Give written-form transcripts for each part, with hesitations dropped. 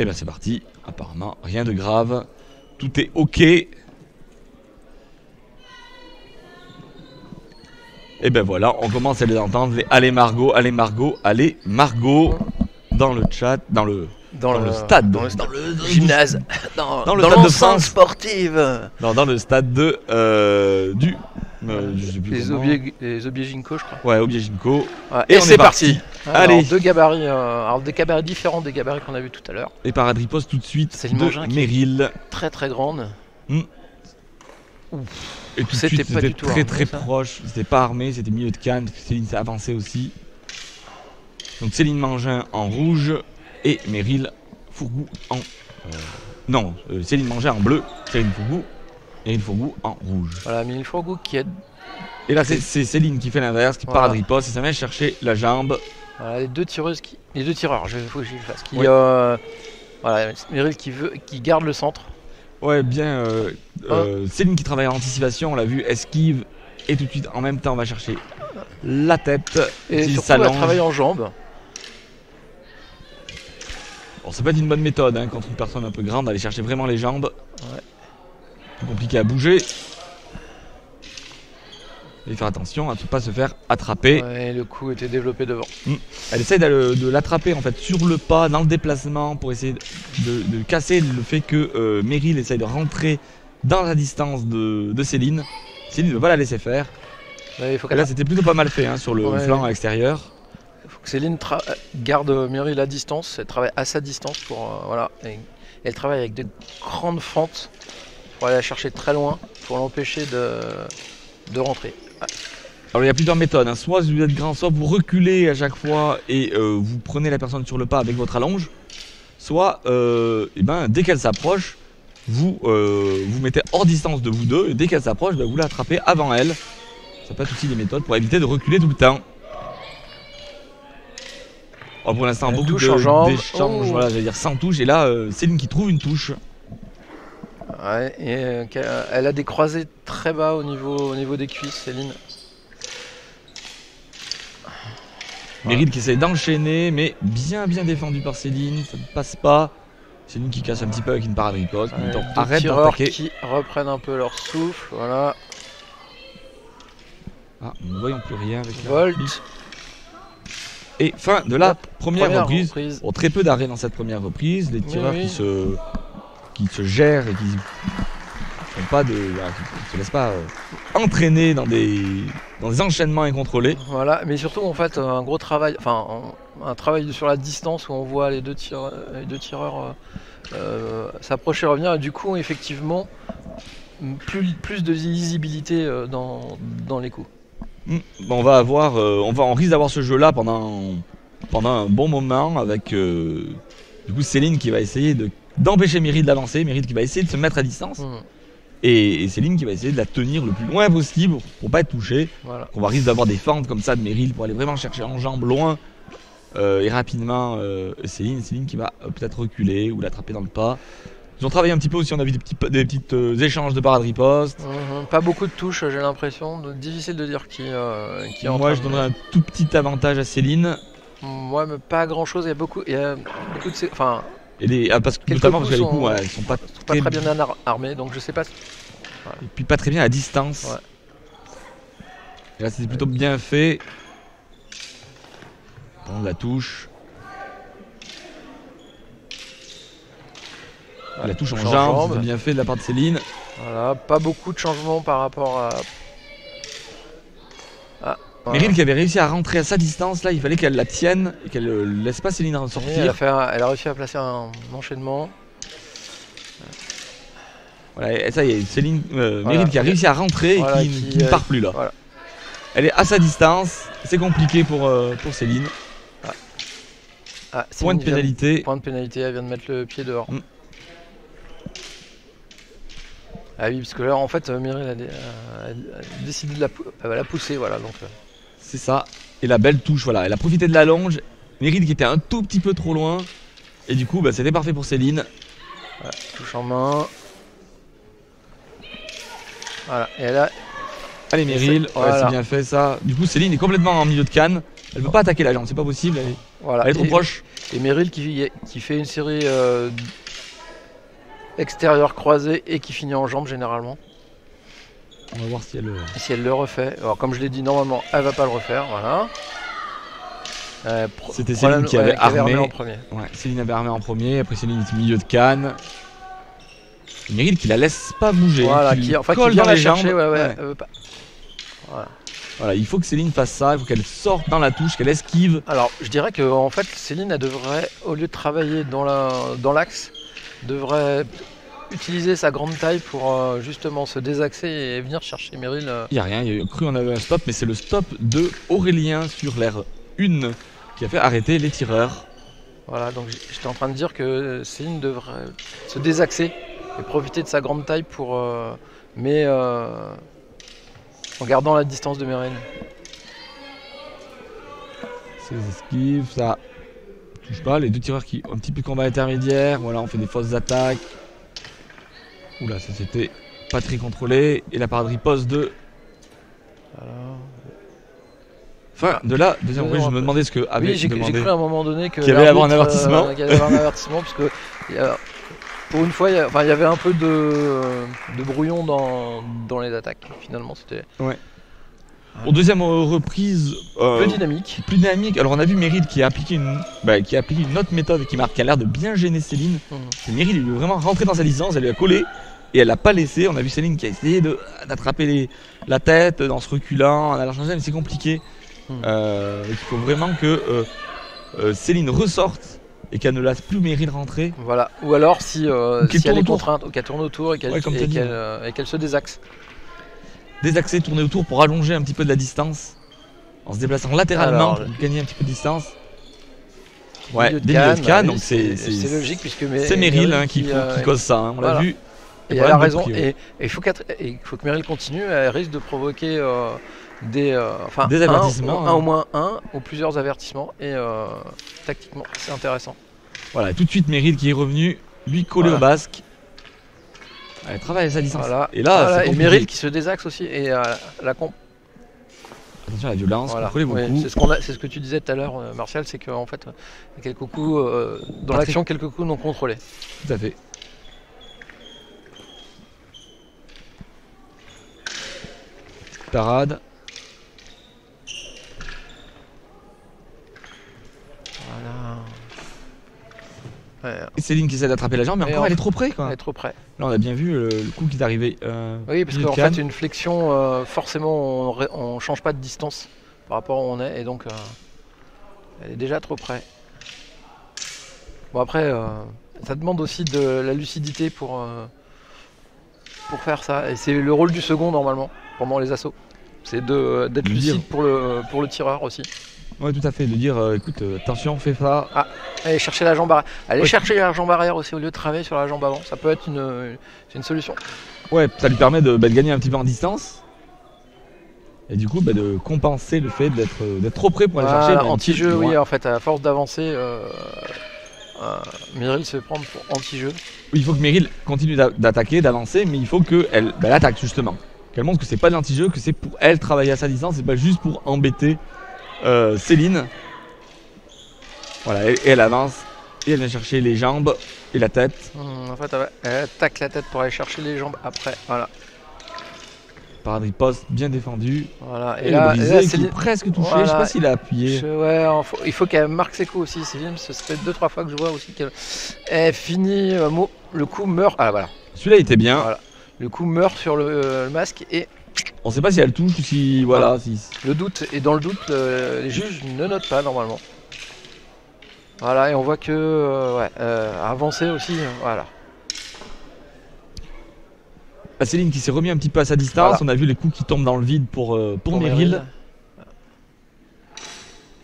Et ben c'est parti, apparemment rien de grave, tout est ok. Et ben voilà, on commence à les entendre, les allez Margot, allez Margot, allez Margot, dans le chat, dans le stade, dans le gymnase, dans le stade de France sportive, dans le stade de les Aubiers Ginko, je crois. Ouais, Aubiers Ginko. Ouais, et c'est parti. Alors, allez, deux gabarits, des gabarits différents des gabarits qu'on a vu tout à l'heure. Et par riposte tout de suite Céline de Mangin Meryl. Très très grande. Et tout de suite c'était très proche, c'était pas armé, c'était milieu de canne, parce que Céline s'est avancée aussi. Donc Céline Mangin en rouge et Meryl Fourgou en... Céline Mangin en bleu, Céline Fourgou en rouge. Voilà, Meryl Fourgou qui aide. Et là c'est Céline qui fait l'inverse, qui part à riposte et ça vient chercher la jambe. Voilà, les deux tireurs, faut que je le fasse. Voilà, Meryl qui garde le centre. Ouais, bien. Céline qui travaille en anticipation, on l'a vu, esquive et tout de suite en même temps on va chercher la tête. Et surtout elle travaille en jambes. Bon, ça peut être une bonne méthode hein, contre une personne un peu grande, d'aller chercher vraiment les jambes. Ouais. Plus compliqué à bouger. Et faire attention à ne pas se faire attraper. Ouais, le coup était développé devant. Elle essaie de l'attraper en fait sur le pas, dans le déplacement, pour essayer de casser le fait que Meryl essaye de rentrer dans la distance de Céline. Céline ne veut pas la laisser faire. Ouais, là c'était plutôt pas mal fait hein, sur le flanc à l'extérieur. Il faut que Céline garde Meryl à distance, elle travaille à sa distance pour voilà. Et elle travaille avec de grandes fentes pour aller la chercher très loin, pour l'empêcher de rentrer. Alors il y a plusieurs méthodes, hein. Soit vous êtes grand, soit vous reculez à chaque fois et vous prenez la personne sur le pas avec votre allonge. Soit dès qu'elle s'approche, vous vous mettez hors distance de vous deux et dès qu'elle s'approche, vous l'attrapez avant elle. Ça peut être aussi des méthodes pour éviter de reculer tout le temps. Alors pour l'instant beaucoup d'échanges, voilà, j'allais dire sans touche et là Céline qui trouve une touche. Ouais, et elle a des croisés très bas au niveau des cuisses, Céline. Meryl qui essaie d'enchaîner, mais bien défendu par Céline, ça ne passe pas. Céline qui casse un petit peu avec une parade riposte. Ouais, arrête d'attaquer. Qui reprennent un peu leur souffle, voilà. Ah, nous ne voyons plus rien avec Volt. Et fin de la première reprise. Bon, très peu d'arrêt dans cette première reprise. Les tireurs qui se gèrent et qui se laissent pas entraîner dans des enchaînements incontrôlés. Voilà, mais surtout en fait un gros travail, un travail sur la distance où on voit les deux tireurs s'approcher et revenir et du coup effectivement plus de lisibilité dans les coups. On risque d'avoir ce jeu là pendant un bon moment avec du coup Céline qui va essayer d'empêcher Meryl d'avancer, Meryl qui va essayer de se mettre à distance et Céline qui va essayer de la tenir le plus loin possible pour pas être touchée. Voilà. On va risquer d'avoir des fentes comme ça de Meryl pour aller vraiment chercher en jambe loin et rapidement Céline qui va peut-être reculer ou l'attraper dans le pas. Ils ont travaillé un petit peu aussi, on a vu des petits échanges de parade riposte. Pas beaucoup de touches, j'ai l'impression. Difficile de dire qui est en Moi, je donnerais un tout petit avantage à Céline. Moi, mais pas grand chose. Il y a beaucoup de. Enfin. Parce que les coups, ils sont pas très bien armés, donc je sais pas. Ouais. Et puis pas très bien à distance. Ouais. Et là, c'était plutôt bien fait. On la touche. La touche en jambe, c'est bien fait de la part de Céline. Voilà, pas beaucoup de changements par rapport à... Voilà. Meryl qui avait réussi à rentrer à sa distance, là il fallait qu'elle la tienne et qu'elle laisse pas Céline sortir. Oui, elle a réussi à placer un enchaînement. Voilà, et ça y est, Céline, Meryl qui a réussi à rentrer et qui ne part plus là. Voilà. Elle est à sa distance, c'est compliqué pour Céline. Point de pénalité. Point de pénalité, elle vient de mettre le pied dehors. Ah oui, parce que là, en fait, Meryl a décidé de la pousser, voilà. Donc, c'est ça. Et la belle touche, voilà. Elle a profité de la longe. Meryl qui était un tout petit peu trop loin. Et du coup, c'était parfait pour Céline. Voilà, touche en main. Voilà. Et là. Allez, Meryl, c'est bien fait ça. Du coup, Céline est complètement en milieu de canne. Elle peut pas attaquer la jambe, c'est pas possible. Voilà. Elle est trop proche. Et Meryl qui fait une série extérieure croisée et qui finit en jambe généralement. On va voir si elle. Et si elle le refait. Alors comme je l'ai dit, normalement, elle va pas le refaire. Voilà. C'était Céline qui avait armé en premier. Ouais, Céline avait armé en premier, après Céline était milieu de canne. Meryl qui la laisse pas bouger. Voilà, qui qui colle vient dans la les chercher, jambes. ouais. Voilà, il faut que Céline fasse ça, il faut qu'elle sorte dans la touche, qu'elle esquive. Alors je dirais que en fait Céline elle devrait, au lieu de travailler dans l'axe, devrait utiliser sa grande taille pour justement se désaxer et venir chercher Meryl. Il n'y a rien, il a cru on avait un stop, mais c'est le stop de Aurélien sur l'air 1 qui a fait arrêter les tireurs. Voilà, donc j'étais en train de dire que Céline devrait se désaxer et profiter de sa grande taille pour... en gardant la distance de Meryl. C'est les esquives, ça touche pas. Les deux tireurs qui ont un petit peu de combat intermédiaire. Voilà, on fait des fausses attaques. Oula, ça c'était pas très contrôlé. Et la parade riposte de... Voilà. Enfin, de là, deuxième reprise, je me demandais ce que avait j'ai demandé. cru à un moment donné que qu'il y avait avoir un avertissement. qu'il y avait avoir un avertissement parce que pour une fois, il y avait un peu de brouillon dans les attaques. Finalement, c'était Au deuxième reprise, plus dynamique. Plus dynamique. Alors on a vu Meryl qui a appliqué une autre méthode qui a l'air de bien gêner Céline. Meryl il lui est vraiment rentré dans sa distance, elle lui a collé et elle l'a pas laissé. On a vu Céline qui a essayé d'attraper la en en se reculant, en allant changer, mais c'est compliqué. Il faut vraiment que Céline ressorte et qu'elle ne laisse plus Meryl rentrer. Voilà. Ou alors si elle est contrainte, ou qu'elle tourne autour et qu'elle se désaxe. Désaxer, tourner autour pour allonger un petit peu de la distance en se déplaçant latéralement pour gagner un petit peu de distance. Ouais, des milieux de canne, donc c'est logique puisque c'est Meryl qui cause ça, hein, on l'a vu. Et elle a raison, et il faut que Meryl continue, elle risque de provoquer des avertissements, au moins un ou plusieurs avertissements, et tactiquement c'est intéressant. Voilà, tout de suite Meryl qui est revenu, lui coller au basque. Elle travaille à sa distance. Voilà. Et là, et Meryl qui se désaxe aussi, et attention à la violence, contrôlez vos coups. C'est ce que tu disais tout à l'heure, Martial, c'est qu'en fait, il y a quelques coups, dans l'action, quelques coups non contrôlés. Tout à fait. Parade. Voilà. Et Céline qui essaie d'attraper la jambe, mais encore elle est trop près quoi. Elle est trop près. Là on a bien vu le coup qui est arrivé. Oui, parce qu'en fait une flexion, forcément on change pas de distance par rapport à où on est, et donc elle est déjà trop près. Bon après, ça demande aussi de la lucidité pour faire ça, et c'est le rôle du second normalement pendant les assauts. C'est d'être lucide pour le tireur aussi. Ouais, tout à fait, de dire écoute, attention, fais ça. Ah, allez chercher la jambe arrière. Allez chercher la jambe arrière aussi au lieu de travailler sur la jambe avant. Ça peut être une solution. Ouais, ça lui permet de gagner un petit peu en distance. Et du coup, de compenser le fait d'être trop près pour aller chercher. Anti-jeu, oui, en fait, à force d'avancer, Meryl se prend pour anti-jeu. Oui, il faut que Meryl continue d'attaquer, d'avancer, mais il faut qu'elle attaque justement. Qu'elle montre que c'est pas de l'anti-jeu, que c'est pour elle travailler à sa distance, c'est pas juste pour embêter Céline. Voilà, et elle avance et elle vient chercher les jambes et la tête. En fait, elle attaque la tête pour aller chercher les jambes après. Voilà. Parade riposte bien défendu. Voilà. Et là, Céline est presque touché. Voilà. Je sais pas s'il a appuyé. Il faut qu'elle marque ses coups aussi. Céline, ce serait 2-3 fois que je vois aussi qu'elle finit. Le coup meurt. Ah voilà. Celui-là était bien. Voilà. Le coup meurt sur le masque et. On sait pas si elle touche ou si. Voilà. Si... Le doute, et dans le doute, les juges ne notent pas normalement. Voilà, et on voit que. Avancer aussi, voilà. Céline qui s'est remis un petit peu à sa distance. Voilà. On a vu les coups qui tombent dans le vide pour Meryl.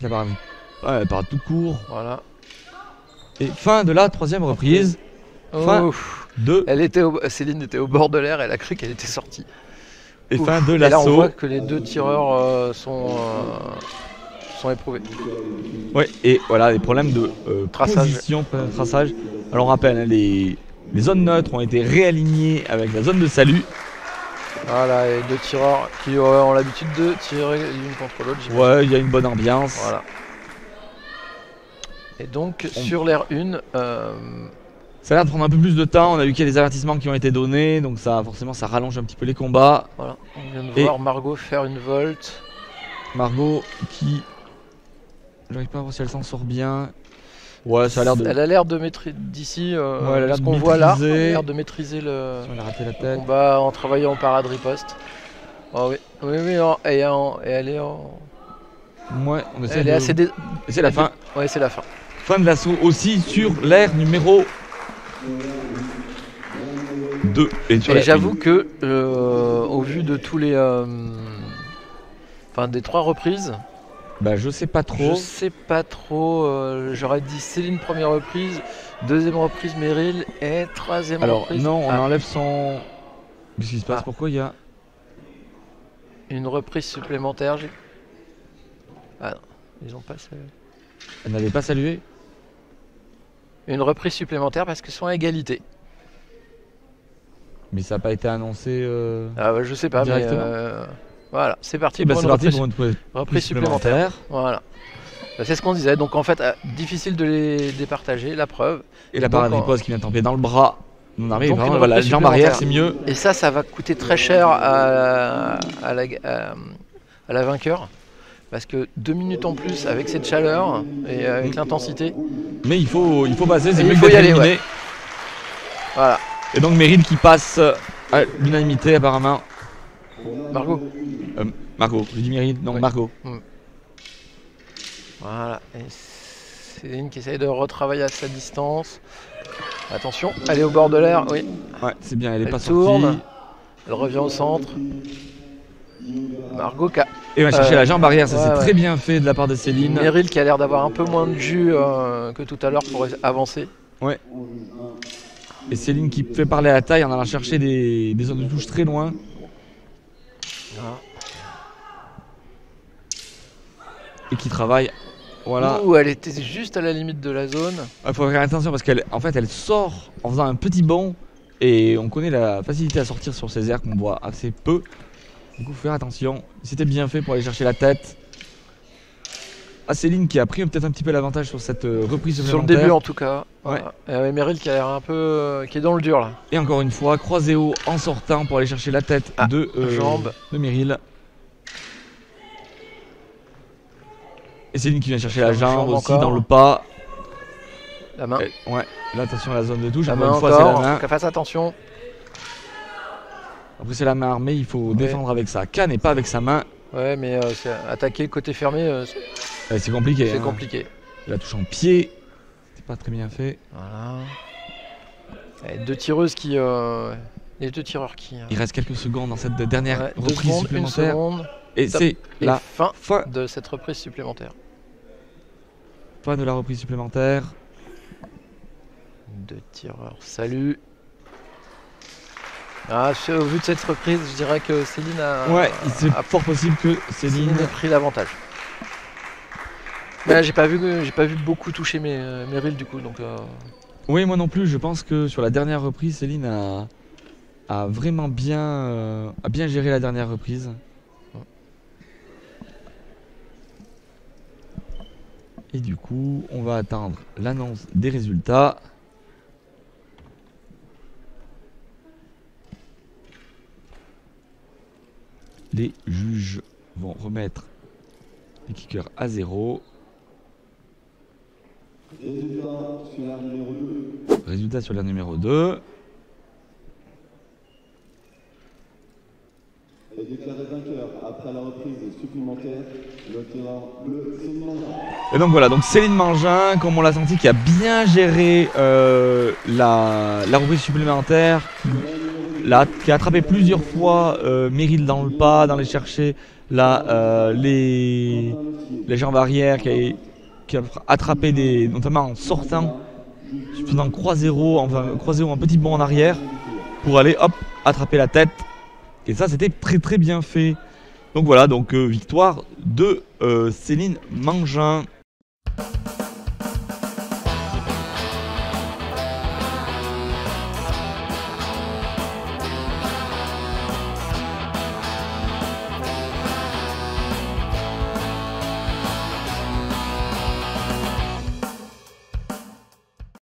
Elle part tout court. Voilà. Et fin de la troisième reprise. Fin de. Céline était au bord de l'air, elle a cru qu'elle était sortie. Et fin de l'assaut. Et là on voit que les deux tireurs sont éprouvés. Oui, et voilà, les problèmes de position, traçage. Alors on rappelle, hein, les zones neutres ont été réalignées avec la zone de salut. Voilà, et deux tireurs qui ont l'habitude de tirer l'une contre l'autre. Ouais, il y a une bonne ambiance. Voilà. Et donc sur l'air 1, ça a l'air de prendre un peu plus de temps. On a vu qu'il y a des avertissements qui ont été donnés, donc ça forcément ça rallonge un petit peu les combats. voilà, on vient de voir Margot faire une volte. Margot qui, j'arrive pas à voir si elle s'en sort bien. Ouais, ça a l'air de. Elle a l'air de maîtriser d'ici, ce qu'on voit là, elle a l'air de maîtriser Elle a raté la tête. combat en travaillant en parade-riposte. Oh oui, oui, et elle est en. Ouais, on essaie Elle est assez. Et c'est la fin. Ouais, c'est la fin. Fin de l'assaut aussi sur l'air numéro 2. Et j'avoue que, au vu de tous les. Enfin, des 3 reprises. Bah, je sais pas trop. Je sais pas trop. J'aurais dit Céline première reprise, deuxième reprise Meryl et troisième reprise. Alors, non, on enlève son. Qu'est-ce qui se passe? Pourquoi il y a. Une reprise supplémentaire. Ah non, ils ont pas salué. Elle n'avait pas salué? Une reprise supplémentaire parce qu'ils sont à égalité. Mais ça n'a pas été annoncé. Ah bah, je sais pas, directement. mais voilà, c'est parti, Et bah, pour, c'est une parti pour une reprise supplémentaire. Voilà. Bah, c'est ce qu'on disait, donc en fait, difficile de les départager, la preuve. Et la parade riposte qui vient tomber dans le bras. On arrive Donc, vraiment, voilà, jambe arrière, c'est mieux. Et ça va coûter très cher à la vainqueur. Parce que 2 minutes en plus avec cette chaleur et avec l'intensité. Mais il faut passer, c'est mieux il que faut y d'être aller, éliminé. ouais. Voilà. Et donc Meryl qui passe à l'unanimité apparemment. Margot. Margot, j'ai dit Meryl, non Oui. Margot. Voilà. Et Céline qui essaye de retravailler à sa distance. Attention, elle est au bord de l'air, oui. Ouais, c'est bien, elle est pas tourne. sortie. Elle revient au centre. Margot qui a... Et on va chercher la jambe arrière, ça c'est ouais. très bien fait de la part de Céline. Meryl qui a l'air d'avoir un peu moins de jus que tout à l'heure pour avancer. Ouais. Et Céline qui fait parler à la taille en allant chercher des zones de touche très loin. Voilà. Et qui travaille. Voilà. Ouh, elle était juste à la limite de la zone. Il faut faire attention parce qu'elle en fait, elle sort en faisant un petit bond. Et on connaît la facilité à sortir sur ces airs qu'on voit assez peu. Du coup, faut faire attention. C'était bien fait pour aller chercher la tête. Ah, Céline qui a pris peut-être un petit peu l'avantage sur cette reprise Sur le supplémentaire. début en tout cas. Ouais. Et Meryl qui a l'air un peu... qui est dans le dur là. Et encore une fois, croisé haut en sortant pour aller chercher la tête de Meryl. Et Céline qui vient chercher la jambe aussi encore. dans le pas. La main. Ouais, là attention à la zone de touche. La Encore main une fois, c'est la encore. main. Qu'elle fasse attention. Après, c'est la main armée, il faut défendre avec sa canne et pas avec sa main. Ouais, mais attaquer côté fermé, C'est compliqué. c'est hein. compliqué. La touche en pied, c'est pas très bien fait. Voilà. Et deux tireuses qui... les deux tireurs qui... Il reste quelques secondes dans cette dernière ouais, 2 reprise secondes, 1 supplémentaire. seconde. Et Top. c'est Et la fin fin de cette reprise supplémentaire. de la reprise supplémentaire. Deux tireurs, salut. Ah, au vu de cette reprise, je dirais que Céline a... Ouais, c'est fort possible que Céline... Céline a pris l'avantage. Mais là, j'ai pas vu beaucoup toucher Meryl du coup, donc... Oui, moi non plus, je pense que sur la dernière reprise, Céline a vraiment bien géré la dernière reprise. Et du coup, on va attendre l'annonce des résultats. Les juges vont remettre les kickers à 0. Résultat sur la numéro 2. Et déclaré vainqueur après la reprise supplémentaire, le tireur bleu Céline Mangin. Et donc voilà, donc Céline Mangin, comme on l'a senti, qui a bien géré la reprise supplémentaire, qui a attrapé plusieurs fois Meryl dans le pas, dans les chercher les jambes arrière, qui a attrapé notamment en sortant, faisant croisé haut, un petit bond en arrière, pour aller hop, attraper la tête. Et ça, c'était très très bien fait. Donc voilà, victoire de Céline Mangin.